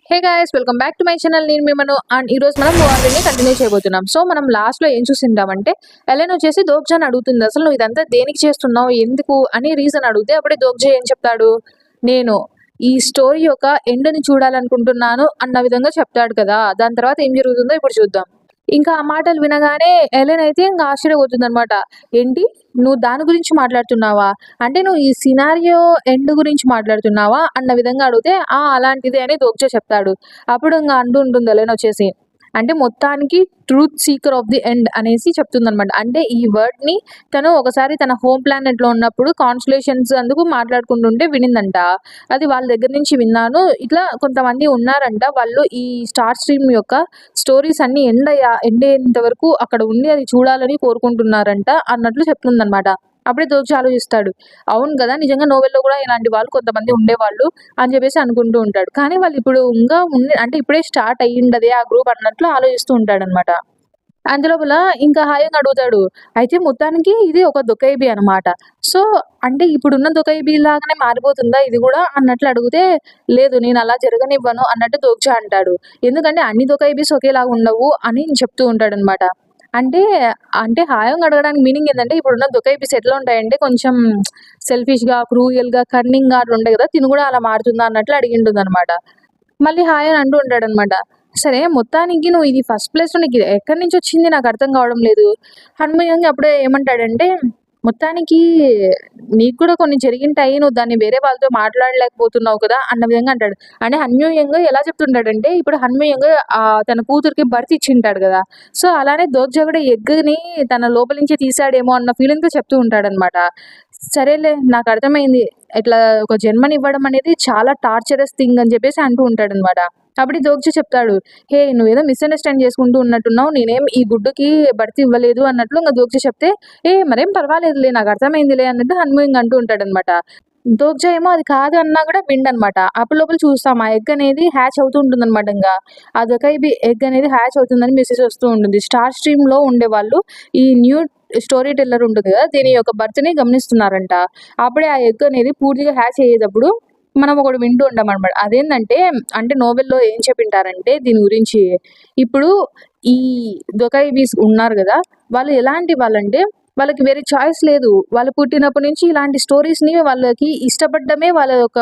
Hey guys, welcome back to my channel. నేను మిమ్మల్ని and ఈ రోజు మనం వార్ని కంటిన్యూ చేయబోతున్నాం. సో మనం లాస్ట్ లో ఏం చూసిందామంటే ఎలెన్ వచ్చేసి దోగ్జాన్ అడుగుతుంది, అసలు నువ్వు ఇదంతా దేనికి చేస్తున్నావు, ఎందుకు అని రీజన్ అడిగితే అప్పుడే దోగ్జా ఏం చెప్తాడు, నేను ఈ స్టోరీ యొక్క ఎండ్ ని చూడాలనుకుంటున్నాను అన్న విధంగా చెప్తాడు కదా. దాని తర్వాత ఏం జరుగుతుందో ఇప్పుడు చూద్దాం. ఇంకా ఆ మాటలు వినగానే ఎలెన్ అయితే ఇంకా ఆశ్చర్యపోతుంది అనమాట. ఏంటి, నువ్వు దాని గురించి మాట్లాడుతున్నావా, అంటే నువ్వు ఈ సినారియో ఎండ్ గురించి మాట్లాడుతున్నావా అన్న విధంగా అడిగితే అలాంటిదే అని దోగ్జా చెప్తాడు. అప్పుడు ఇంకా అంటూ ఉంటుంది ఎలెన్ వచ్చేసి, అంటే మొత్తానికి truth seeker of the end అనేసి చెప్తుందనమాట. అంటే ఈ వర్డ్ ని తను ఒకసారి తన హోమ్ ప్లానెట్ లో ఉన్నప్పుడు కాన్స్టలేషన్స్ అందుకు మాట్లాడుకుంటుంటే వినిందంట. అది వాళ్ళ దగ్గర నుంచి విన్నాను. ఇట్లా కొంతమంది ఉన్నారంట, వాళ్ళు ఈ స్టార్ స్ట్రీమ్ యొక్క స్టోరీస్ అన్ని ఎండ్ అయ్యేంత వరకు అక్కడ ఉండి అది చూడాలని కోరుకుంటున్నారంట అన్నట్లు చెప్తుందనమాట. అప్పుడే దోచి ఆలోచిస్తాడు, అవును కదా, నిజంగా నోవెల్లో కూడా ఇలాంటి వాళ్ళు కొంతమంది ఉండేవాళ్ళు అని చెప్పేసి అనుకుంటూ ఉంటాడు. కానీ వాళ్ళు ఇప్పుడు ఇంకా ఉండి అంటే ఇప్పుడే స్టార్ట్ అయ్యిండదే ఆ గ్రూప్ అన్నట్లు ఆలోచిస్తూ ఉంటాడు అనమాట. అందులోపల ఇంకా హాయంగా అడుగుతాడు, అయితే మొత్తానికి ఇది ఒక దొకైబీ అనమాట. సో అంటే ఇప్పుడున్న దొకైబీ లాగానే మారిపోతుందా ఇది కూడా అన్నట్లు అడిగితే, లేదు నేను అలా జరగనివ్వను అన్నట్టు దోగ్జా అంటాడు. ఎందుకంటే అన్ని దొకైబీస్ ఒకేలాగా ఉండవు అని చెప్తూ ఉంటాడు అనమాట. అంటే అంటే హాయంగా అడగడానికి మీనింగ్ ఏంటంటే ఇప్పుడున్న దొకైబీస్ ఎట్లా ఉంటాయంటే కొంచెం సెల్ఫిష్ గా, క్రూయల్ గా, కన్నింగ్ గా అట్లా ఉంటాయి కదా, తిను కూడా అలా మారుతుందా అన్నట్లు అడిగింటుంది అనమాట. మళ్ళీ హాయ్ అని అంటూ ఉంటాడనమాట. సరే మొత్తానికి నువ్వు ఇది ఫస్ట్ ప్లేస్‌లో నీకు ఇది ఎక్కడి నుంచి వచ్చింది నాకు అర్థం కావడం లేదు. హనుమయంగా అప్పుడే ఏమంటాడంటే, మొత్తానికి నీకు కూడా కొన్ని జరిగింటాయి. నువ్వు దాన్ని వేరే వాళ్ళతో మాట్లాడలేకపోతున్నావు కదా అన్న విధంగా అంటాడు. అంటే హన్మయంగా ఎలా చెప్తుంటాడంటే, ఇప్పుడు హన్మయంగా తన కూతురికి బర్త్ ఇచ్చింటాడు కదా. సో అలానే దోగ్జా కూడా ఎగ్‌ని తన లోపల నుంచి తీసాడేమో అన్న ఫీలింగ్‌తో చెప్తూ ఉంటాడనమాట. సరేలే నాకు అర్థమైంది. ఇట్లా ఒక జన్మనివ్వడం అనేది చాలా టార్చరస్ థింగ్ అని చెప్పేసి అంటూ ఉంటాడనమాట. అప్పుడు దోగ్జా చెప్తాడు, హే నువ్వేదో మిస్‌అండర్‌స్టాండ్ చేసుకుంటూ ఉన్నట్టున్నావు. నేనేం ఈ గుడ్డుకి బర్త్ ఇవ్వలేదు అన్నట్లు ఇంక దోగ్జా చెప్తే, మరేం పర్వాలేదులే నాకు అర్థమైందిలే అన్నట్టు హనుమ అంటూ ఉంటాడనమాట. దోగ్జా ఏమో అది కాదు అన్నా కూడా వినడనమాట. అప్పుడు లోపల చూస్తాం ఆ ఎగ్ అనేది హ్యాచ్ అవుతూ ఉంటుందనమాట. ఇంగా ఆ దొకైబి ఎగ్ అనేది హ్యాచ్ అవుతుందని మెసేజ్ వస్తూ ఉంటుంది. స్టార్ స్ట్రీమ్‌లో ఉండేవాళ్ళు ఈ న్యూ స్టోరీ టెల్లర్ ఉంటుంది కదా, దీని యొక్క బర్త్‌ని గమనిస్తున్నారంట. అప్పుడే ఆ ఎగ్ అనేది పూర్తిగా హ్యాచ్ అయ్యేటప్పుడు మనం ఒకటి వింటూ ఉంటామనమాట. అదేంటంటే అంటే నోవెల్‌లో ఏం చెప్పింటారంటే దీని గురించి, ఇప్పుడు ఈ దొకైబీస్ ఉన్నారు గదా, వాళ్ళు ఎలాంటి వాళ్ళంటే వాళ్ళకి వేరే చాయిస్ లేదు. వాళ్ళు పుట్టినప్పటి నుంచి ఇలాంటి స్టోరీస్‌ని వాళ్ళకి ఇష్టపడ్డమే వాళ్ళ యొక్క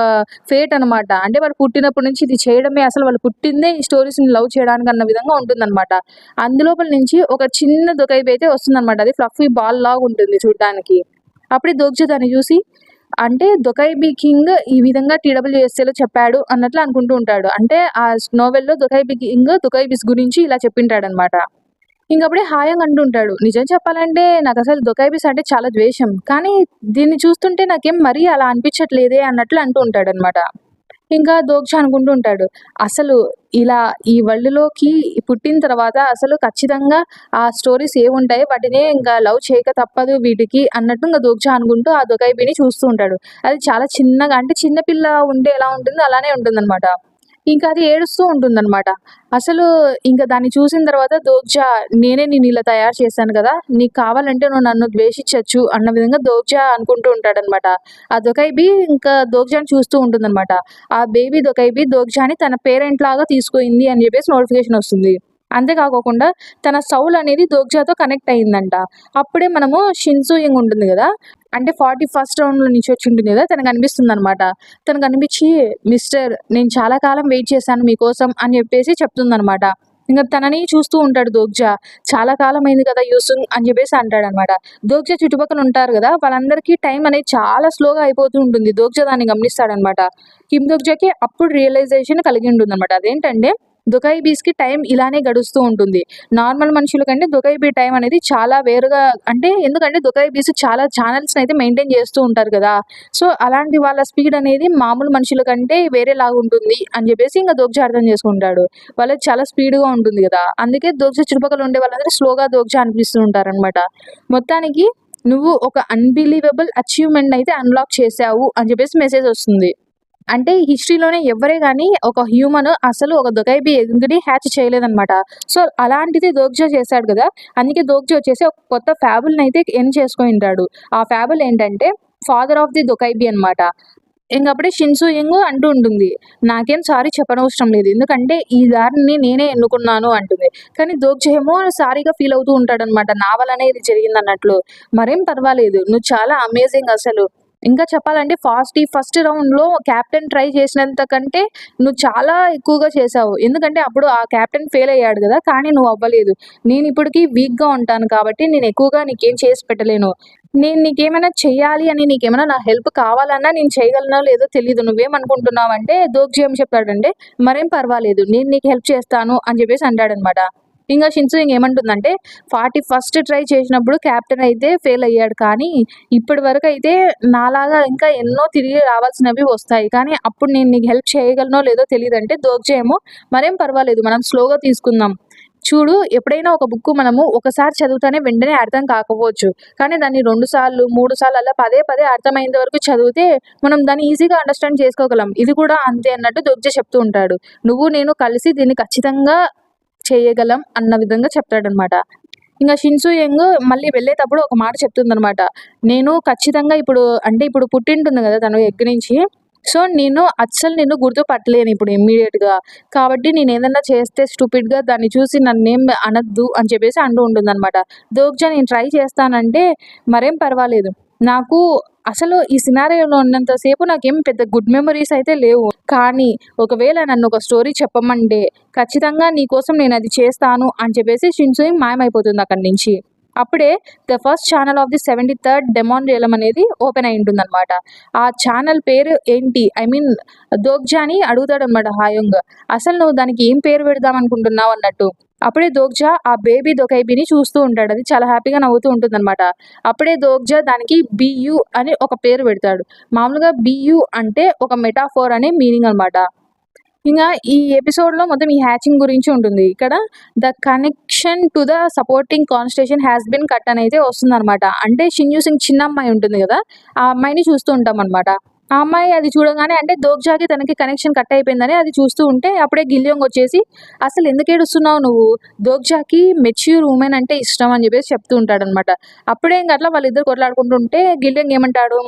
ఫేట్ అనమాట. అంటే వాళ్ళు పుట్టినప్పటి నుంచి ఇది చేయడమే, అసలు వాళ్ళు పుట్టిందే ఈ స్టోరీస్‌ని లవ్ చేయడానికి అన్న విధంగా ఉంటుందనమాట. అందులోపల నుంచి ఒక చిన్న దొకైబి అయితే వస్తుందనమాట. అది ఫ్లఫీ బాల్ లాగా ఉంటుంది చూడ్డానికి. అప్పుడే దోగ్జా దాన్ని చూసి, అంటే దొకైబి కింగ్ ఈ విధంగా టీడబ్ల్యూఎస్ఏలో చెప్పాడు అన్నట్లు అనుకుంటూ ఉంటాడు. అంటే ఆ నోవెల్‌లో దొకైబి కింగ్ దొకైబిస్ గురించి ఇలా చెప్పింటాడనమాట. ఇంకప్పుడే హాయంగా అంటుంటాడు, నిజం చెప్పాలంటే నాకసలు దొకైబిస్ అంటే చాలా ద్వేషం. కానీ దీన్ని చూస్తుంటే నాకేం మరీ అలా అనిపించట్లేదే అన్నట్లు అంటూ ఉంటాడనమాట. ఇంకా దోక్ష అనుకుంటూ ఉంటాడు, అసలు ఇలా ఈ వరల్డ్‌లోకి పుట్టిన తర్వాత అసలు ఖచ్చితంగా ఆ స్టోరీస్ ఏవుంటాయో వాటినే ఇంకా లవ్ చేయక తప్పదు వీటికి అన్నట్టు ఇంక దోక్ష అనుకుంటూ ఆ దొకైబిని చూస్తూ ఉంటాడు. అది చాలా చిన్నగా, అంటే చిన్న పిల్ల ఉంటే ఎలా ఉంటుందో అలానే ఉంటుందనమాట. ఇంకా అది ఏడుస్తూ ఉంటుందనమాట. అసలు ఇంక దాన్ని చూసిన తర్వాత దోగ్జా, నేనే నిన్ను ఇలా తయారు చేశాను కదా, నీకు కావాలంటే నువ్వు నన్ను ద్వేషించొచ్చు అన్న విధంగా దోగ్జా అనుకుంటూ ఉంటాడనమాట. ఆ దొకైబి ఇంకా దోగ్జాని చూస్తూ ఉంటుందనమాట. ఆ బేబీ దొకైబి దోగ్జాని తన పేరెంట్ లాగా తీసుకుంది అని చెప్పేసి నోటిఫికేషన్ వస్తుంది. అంతే కాకోకుండా తన సౌల్ అనేది దోగ్జాతో కనెక్ట్ అయిందంట. అప్పుడే మనము షిన్సూయింగ్ ఉంటుంది కదా, అంటే 41st రౌండ్‌లో నుంచి వచ్చి ఉంటుంది కదా, తనకు అనిపిస్తుందనమాట. తనకు అనిపించి, మిస్టర్ నేను చాలా కాలం వెయిట్ చేశాను మీకోసం అని చెప్పేసి చెప్తుందనమాట. ఇంక తనని చూస్తూ ఉంటాడు దోగ్జా. చాలా కాలం అయింది కదా యూసుంగ్ అని చెప్పేసి అంటాడనమాట. దోగ్జా చుట్టుపక్కల ఉంటారు కదా, వాళ్ళందరికీ టైం అనేది చాలా స్లోగా అయిపోతూ ఉంటుంది. దోగ్జా దాన్ని గమనిస్తాడనమాట. కిమ్ దోగ్జాకి అప్పుడు రియలైజేషన్ కలిగి ఉంటుందనమాట. అదేంటంటే దొకైబీస్‌కి టైం ఇలానే గడుస్తూ ఉంటుంది. నార్మల్ మనుషుల కంటే దొకైబీ టైం అనేది చాలా వేరుగా, అంటే ఎందుకంటే దొకైబీస్ చాలా ఛానెల్స్‌ని అయితే మెయింటైన్ చేస్తూ ఉంటారు కదా. సో అలాంటి వాళ్ళ స్పీడ్ అనేది మామూలు మనుషుల కంటే వేరేలాగా ఉంటుంది అని చెప్పేసి ఇంక దోగ్జా అర్థం చేసుకుంటాడు. వాళ్ళది చాలా స్పీడ్‌గా ఉంటుంది కదా, అందుకే దోగ్జా చుట్టుపక్కల ఉండే వాళ్ళందరూ స్లోగా దోగ్జా అనిపిస్తూ ఉంటారనమాట. మొత్తానికి నువ్వు ఒక అన్‌బిలీవబుల్ అచీవ్‌మెంట్‌ని అయితే అన్‌లాక్ చేశావు అని చెప్పేసి మెసేజ్ వస్తుంది. అంటే హిస్టరీలోనే ఎవ్వరే గాని ఒక హ్యూమన్ అసలు ఒక దొకైబి ఎగ్‌ని హ్యాచ్ చేయలేదనమాట. సో అలాంటిది దోగ్జా చేశాడు కదా, అందుకే దోగ్జా వచ్చేసి ఒక కొత్త ఫ్యాబుల్‌ని అయితే ఎర్న్ చేసుకొనింటాడు. ఆ ఫ్యాబుల్ ఏంటంటే ఫాదర్ ఆఫ్ ది దొకైబి అనమాట. ఇంకప్పుడే షిన్సు యంగ్ అంటూ ఉంటుంది. నాకేం సారీ చెప్పనవసరం లేదు. ఎందుకంటే ఈ దారిని నేనే ఎన్నుకున్నాను అంటుంది. కానీ దోగ్జ ఏమో సారీగా ఫీల్ అవుతూ ఉంటాడనమాట. నా వల్లనే ఇది జరిగిందన్నట్లు. మరేం పర్వాలేదు. నువ్వు చాలా అమేజింగ్ అసలు. ఇంకా చెప్పాలంటే ఫస్ట్ రౌండ్‌లో కెప్టెన్ ట్రై చేసినంత కంటే నువ్వు చాలా ఎక్కువగా చేశావు. ఎందుకంటే అప్పుడు ఆ కెప్టెన్ ఫెయిల్ అయ్యాడు గదా! కానీ నువ్వు అవ్వలేదు. నేనిప్పటికి వీక్‌గా ఉంటాను కాబట్టి నేను ఎక్కువగా నీకేం చేసి పెట్టలేను. నేను నీకేమైనా చెయ్యాలి అని నీకేమైనా నా హెల్ప్ కావాలన్నా నేను చేయగలనో లేదో తెలీదు. నువ్వేమనుకుంటున్నావంటే దోగ్జి ఏం చెప్తాడంటే, "మరేం పర్వాలేదు. నేను నీకు హెల్ప్ చేస్తాను" అని చెప్పేసి అంటాడనమాట. ఇంగా షిన్సు ఏమంటుందంటే, 41st ట్రై చేసినప్పుడు కెప్టెన్ అయితే ఫెయిల్ అయ్యాడు. కానీ ఇప్పటి వరకైతే నాలాగా ఇంకా ఎన్నో తిరిగి రావాల్సినవి వస్తాయి. కానీ అప్పుడు నేను నీకు హెల్ప్ చేయగలనో లేదో తెలీదంటే దోగ్జి ఏమో, "మరేం పర్వాలేదు. మనం స్లోగా తీసుకుందాం. చూడు ఎప్పుడైనా ఒక బుక్కు మనము ఒకసారి చదువుతానే వెంటనే అర్థం కాకపోవచ్చు. కానీ దాన్ని 2 సార్లు, 3 సార్లు అలా పదే పదే అర్థమయ్యేంత వరకు చదివితే మనం దాన్ని ఈజీగా అండర్‌స్టాండ్ చేసుకోగలం. ఇది కూడా అంతే" అన్నట్టు దొర్జే చెప్తూ ఉంటాడు. "నువ్వు నేను కలిసి దీన్ని ఖచ్చితంగా చేయగలం" అన్న విధంగా చెప్తాడనమాట. ఇంగ షిన్సు యంగ్ మళ్ళీ వెళ్ళేటప్పుడు ఒక మాట చెప్తుందనమాట. నేను ఖచ్చితంగా ఇప్పుడు పుట్టింటుంది గదా! తను ఎగ్ నుంచి. సో, నేను అస్సలు నిన్ను గుర్తుపట్టలేను ఇప్పుడు ఇమ్మీడియేట్‌గా. కాబట్టి నేనేదన్నా చేస్తే స్టూపిడ్‌గా దాన్ని చూసి నన్నేం అనొద్దు అని చెప్పేసి అంటూ ఉంటుందనమాట. దోగ్జా నేను ట్రై చేస్తానంటే, మరేం పర్వాలేదు. నాకు అసలు ఈ సినారియోలో ఉన్నంత సేపు నాకేం పెద్ద గుడ్ మెమోరీస్ అయితే లేవు. కానీ ఒకవేళ నన్నొక స్టోరీ చెప్పమంటే ఖచ్చితంగా నీకోసం నేనది చేస్తాను అని చెప్పేసి షిన్సుయి మాయమైపోతుంది అక్కడి నుంచి. అప్పుడే the first channel of the 73rd demon realm అనేది ఓపెన్ అయి ఉంటుందనమాట. ఆ ఛానల్ పేరు ఏంటి? ఐ మీన్ దోగ్జాని అడుగుతాడనమాట హాయోంగ్. అసలు నువ్వు దానికి ఏం పేరు పెడదాం అనుకుంటున్నావు అన్నట్టు. అప్పుడే దోగ్జా ఆ బేబీ దొకైబిని చూస్తూ ఉంటాడు. అది చాలా హ్యాపీగా నవ్వుతూ ఉంటుందనమాట. అప్పుడే దోగ్జా దానికి బియు అని ఒక పేరు పెడతాడు. మామూలుగా బియు అంటే ఒక మెటాఫోర్ అనే మీనింగ్ అనమాట. ఇంగా ఈ ఎపిసోడ్‌లో మొత్తం ఈ హ్యాచింగ్ గురించి ఉంటుంది. ఇక్కడ the connection to the supporting conversation has been cut అనైతే వస్తుందనమాట. అంటే షిన్యూ సింగ్ చిన్న అమ్మాయి ఉంటుంది గదా! ఆ అమ్మాయిని చూస్తూ ఉంటామనమాట. ఆ అమ్మాయి అది చూడగానే అంటే దోగ్జాకి తనకి కనెక్షన్ కట్ అయిపోయిందని అది చూస్తూ ఉంటే అప్పుడే గిల్యోంగ్ వచ్చేసి, "అసలు ఎందుకేడుస్తున్నావు నువ్వు? దోగ్జాకి మెచ్యూర్ వుమెన్ అంటే ఇష్టం" అని చెప్పేసి చెప్తూ ఉంటాడనమాట. అప్పుడే ఇంక అట్లా వాళ్ళిద్దరు కొట్లాడుకుంటుంటే గిల్యోంగ్ ఏమంటాడు,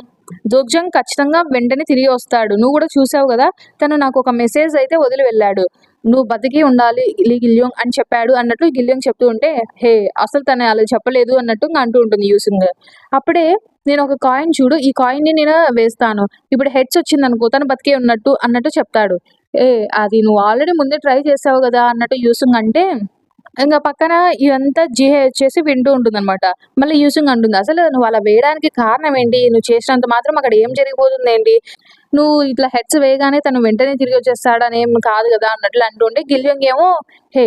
"దోగ్జాంగ్ ఖచ్చితంగా వెంటనే తిరిగి వస్తాడు. నువ్వు కూడా చూసావు గదా! తను నాకొక మెసేజ్ అయితే వదిలి వెళ్ళాడు. నువ్వు బతికి ఉండాలి గిల్యోంగ్ అని చెప్పాడు" అన్నట్లు గిల్యోంగ్ చెప్తూ ఉంటే, "హే! అసలు తను అలా చెప్పలేదు" అన్నట్టు ఇంగ అంటూ ఉంటుంది యూసింగ్. అప్పుడే "నేనొక కాయిన్ చూడు. ఈ కాయిన్‌ని నేను వేస్తాను. ఇప్పుడు హెడ్స్ వచ్చిందనుకో తను బతికే ఉన్నట్టు" అన్నట్టు చెప్తాడు. అది నువ్వు ఆల్రెడీ ముందే ట్రై చేసావు గదా!" అన్నట్టు యూసింగ్ అంటే ఇంగ పక్కన ఇదంతా జీహే వచ్చేసి వింటూ ఉంటుందనమాట. మళ్ళీ యూసింగ్ అంటుంది, "అసలు నువ్వు అలా వేయడానికి కారణం ఏంటి? నువ్వు చేసినంత మాత్రం అక్కడ ఏం జరిగిపోతుందేంటి? నువ్వు ఇట్లా హెడ్స్ వేయగానే తను వెంటనే తిరిగొచ్చేస్తాడనేం కాదు గదా!" అన్నట్లు అంటుంటే గిల్యోంగ్ ఏమో, "హే!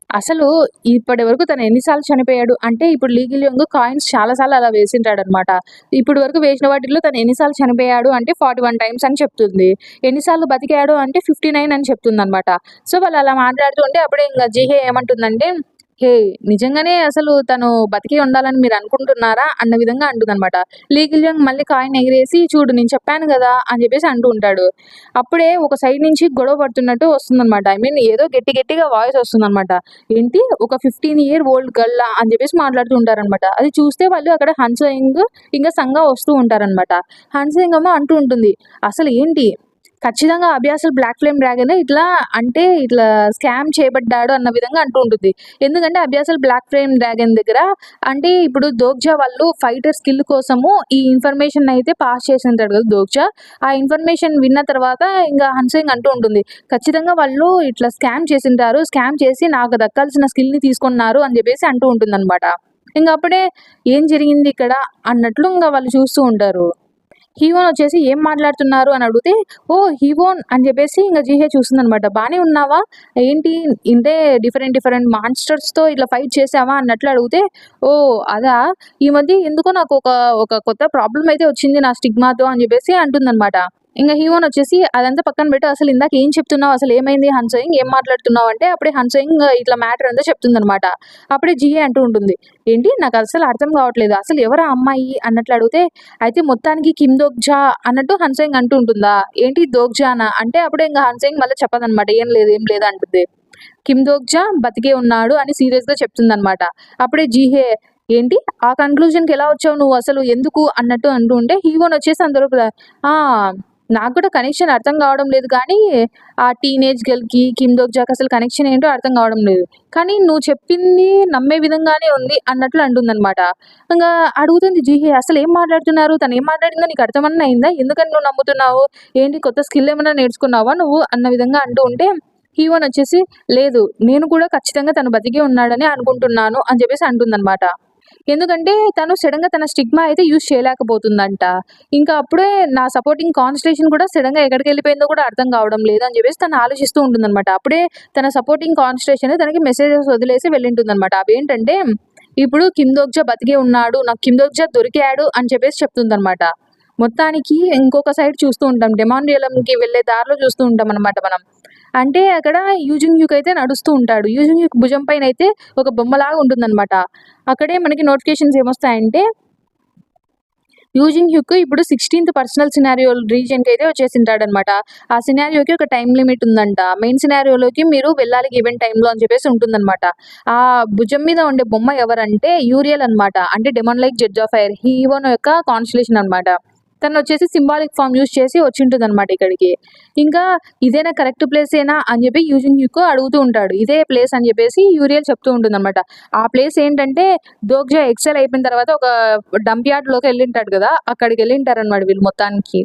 అసలు ఇప్పటి వరకు తను ఎన్ని సార్లు చనిపోయాడు?" అంటే ఇప్పుడు లీ గిల్యోంగ్ కాయిన్స్ చాలా సార్లు అలా వేసింటాడనమాట. ఇప్పటి వరకు వేసిన వాటిల్లో తను ఎన్ని సార్లు చనిపోయాడు అంటే 41 టైమ్స్ అని చెప్తుంది. ఎన్ని సార్లు బతికాడు అంటే 59 అని చెప్తుందనమాట. సో, వాళ్ళు అలా మాట్లాడుతూ ఉంటే అప్పుడే ఇంగ జీహే ఏమంటుందంటే, "హే! నిజంగానే అసలు తను బతికే ఉండాలని మీరు అనుకుంటున్నారా?" అన్న విధంగా అంటుందనమాట. లీ గిల్యోంగ్ మళ్ళీ కాయిన్ ఎగిరేసి, "చూడు నేను చెప్పాను గదా!" అని చెప్పేసి అంటూ ఉంటాడు. అప్పుడే ఒక సైడ్ నుంచి గొడవ పడుతున్నట్టు వస్తుందనమాట. ఐ మీన్ ఏదో గట్టి గట్టిగా వాయిస్ వస్తుందనమాట. ఏంటి ఒక 15 ఇయర్ ఓల్డ్ గర్లా అని చెప్పేసి మాట్లాడుతూ ఉంటారనమాట. అది చూస్తే వాళ్ళు అక్కడ హన్సోయింగ్ ఇంకా సంగా వస్తూ ఉంటారనమాట. హన్సోయింగ్ ఏమో అంటూ ఉంటుంది, "అసలు ఏంటి? ఖచ్చితంగా అభి అసలు బ్లాక్ ఫ్లేమ్ డ్రాగన్ ఇట్లా స్కామ్ చేయబడ్డాడు" అన్న విధంగా అంటూ ఉంటుంది. ఎందుకంటే అభి అసలు బ్లాక్ ఫ్లేమ్ డ్రాగన్ దగ్గర అంటే ఇప్పుడు దోగ్జా వాళ్ళు ఫైటర్ స్కిల్ కోసము ఈ ఇన్ఫర్మేషన్ అయితే పాస్ చేసింటాడు కదా దోగ్జా. ఆ ఇన్ఫర్మేషన్ విన్న తర్వాత ఇంగా హన్సింగ్ అంటూ ఉంటుంది, "ఖచ్చితంగా వాళ్ళు ఇట్లా స్కామ్ చేసింటారు. స్కామ్ చేసి నాకు దక్కాల్సిన స్కిల్‌ని తీసుకున్నారు" అని చెప్పేసి అంటూ ఉంటుందనమాట. ఇంగ అప్పుడే ఏం జరిగింది ఇక్కడ అన్నట్లు ఇంగ వాళ్ళు చూస్తూ ఉంటారు. హీవోన్ వచ్చేసి "ఏం మాట్లాడుతున్నారు" అని అడిగితే, "ఓహ్! హీవోన్" అని చెప్పేసి ఇంగ జీహే చూస్తుందనమాట. "బానే ఉన్నావా? ఏంటి ఇంతే డిఫరెంట్ మాన్స్టర్స్‌తో ఇట్లా ఫైట్ చేసావా?" అన్నట్లు అడిగితే, "ఓహ్! అదా! ఈ మధ్య ఎందుకో నాకు ఒక కొత్త ప్రాబ్లమ్ అయితే వచ్చింది నా స్టిగ్మాతో" అని చెప్పేసి అంటుందనమాట. ఇంగ హీవోన్ వచ్చేసి, "అదంతా పక్కన పెట్టు. అసలు ఇందాక ఏం చెప్తున్నావు? అసలు ఏమైంది హన్సోయింగ్? ఏం మాట్లాడుతున్నావు?" అంటే అప్పుడే హన్సోయింగ్ ఇట్లా మ్యాటర్ అంతా చెప్తుందనమాట. అప్పుడే జీహే అంటూ ఉంటుంది, "ఏంటి? నాకు అస్సలు అర్థం కావట్లేదు. అసలు ఎవరు ఆ అమ్మాయి?" అన్నట్లు అడిగితే, అయితే మొత్తానికి కిమ్ దోగ్జా అన్నట్టు హన్సోయింగ్ అంటూ ఉంటుందా? ఏంటి దోగ్జానా? అంటే అప్పుడే ఇంగ హన్సోయింగ్ మళ్ళీ చెప్పదనమాట. ఏం లేదు అంటుంది. కిమ్ దోగ్జా బతికే ఉన్నాడు అని సీరియస్‌గా చెప్తుందనమాట. అప్పుడే జీహే, "ఏంటి? ఆ కన్క్లూజన్‌కి ఎలా వచ్చావు నువ్వు అసలు? ఎందుకు?" అన్నట్టు అంటూ ఉంటే హీవోన్ వచ్చేసి అందరూ ఆ! నాకు కూడా కనెక్షన్ అర్థం కావడం లేదు కానీ, ఆ టీనేజ్ గర్ల్‌కి, కిమ్ దోక్జాకి అసలు కనెక్షన్ ఏంటో అర్థం కావడం లేదు. కానీ నువ్వు చెప్పింది నమ్మే విధంగానే ఉంది అన్నట్లు అంటుందనమాట. ఇంగా అడుగుతుంది జూహీ, "అసలేం మాట్లాడుతున్నారు? తనేం మాట్లాడిందో నీకు అర్థమన్నా అయిందా? ఎందుకని నువ్వు నమ్ముతున్నావు? ఏంటి కొత్త స్కిల్ ఏమన్నా నేర్చుకున్నావా నువ్వు?" అన్న విధంగా అంటూ ఉంటే, హీరోన్ వచ్చేసి, "లేదు, నేను కూడా ఖచ్చితంగా తను బతికే ఉన్నాడనే అనుకుంటున్నాను" అని చెప్పేసి అంటుందనమాట. ఎందుకంటే తను సడెన్‌గా తన స్టిగ్మా అయితే యూజ్ చేయలేకపోతుందంట. ఇంకా అప్పుడే నా సపోర్టింగ్ కాన్స్టలేషన్ కూడా సడెన్‌గా ఎక్కడికెళ్ళిపోయిందో కూడా అర్థం కావడం లేదు అని చెప్పేసి తను ఆలోచిస్తూ ఉంటుందనమాట. అప్పుడే తన సపోర్టింగ్ కాన్స్టలేషన్ తనకి మెసేజెస్ వదిలేసి వెళ్ళింటుందనమాట. అవేంటంటే, ఇప్పుడు కిమ్ దోక్జా బతికే ఉన్నాడు, నాకు కిమ్ దోక్జా దొరికాడు అని చెప్పేసి చెప్తుందనమాట. మొత్తానికి ఇంకొక సైడ్ చూస్తూ ఉంటాం. డెమాన్ రియలంకి వెళ్ళే దారిలో చూస్తూ ఉంటామనమాట మనం. అంటే అక్కడ యూజింగ్ యూక్ అయితే నడుస్తూ ఉంటాడు. యూజింగ్ యూక్ భుజం పైనయితే ఒక బొమ్మలాగా ఉంటుందనమాట. అక్కడే మనకి నోటిఫికేషన్స్ ఏమొస్తాయంటే, యూజింగ్ హ్యూక్ ఇప్పుడు 16థ్ పర్సనల్ సినారియో రీజియన్‌కైతే వచ్చేసింటాడనమాట. ఆ సినారియోకి ఒక టైమ్ లిమిట్ ఉందంట. మెయిన్ సినారియోలోకి మీరు వెళ్ళాలి గివెన్ టైమ్‌లో అని చెప్పేసి ఉంటుందనమాట. ఆ భుజం మీద ఉండే బొమ్మ ఎవరంటే యూరియల్ అనమాట. అంటే demon like judge of fire హీరోన్ యొక్క కాన్స్టలేషన్ అనమాట. తనొచ్చేసి సింబాలిక్ ఫార్మ్ యూజ్ చేసి వచ్చింటుందనమాట ఇక్కడికి. ఇంకా ఇదేనా కరెక్ట్ ప్లేసేనా అని చెప్పి యూజింగ్ హ్యూక్ అడుగుతూ ఉంటాడు. ఇదే ప్లేస్ అని చెప్పేసి యూరియల్ చెప్తూ ఉంటుందనమాట. ఆ ప్లేస్ ఏంటంటే, దోగ్జా ఎక్సెల్ అయిపోయిన తర్వాత ఒక డంప్ యార్డ్‌లోకి ఎళ్ళింటాడు కదా! అక్కడికెళ్ళింటారనమాట వీళ్ళు మొత్తానికి.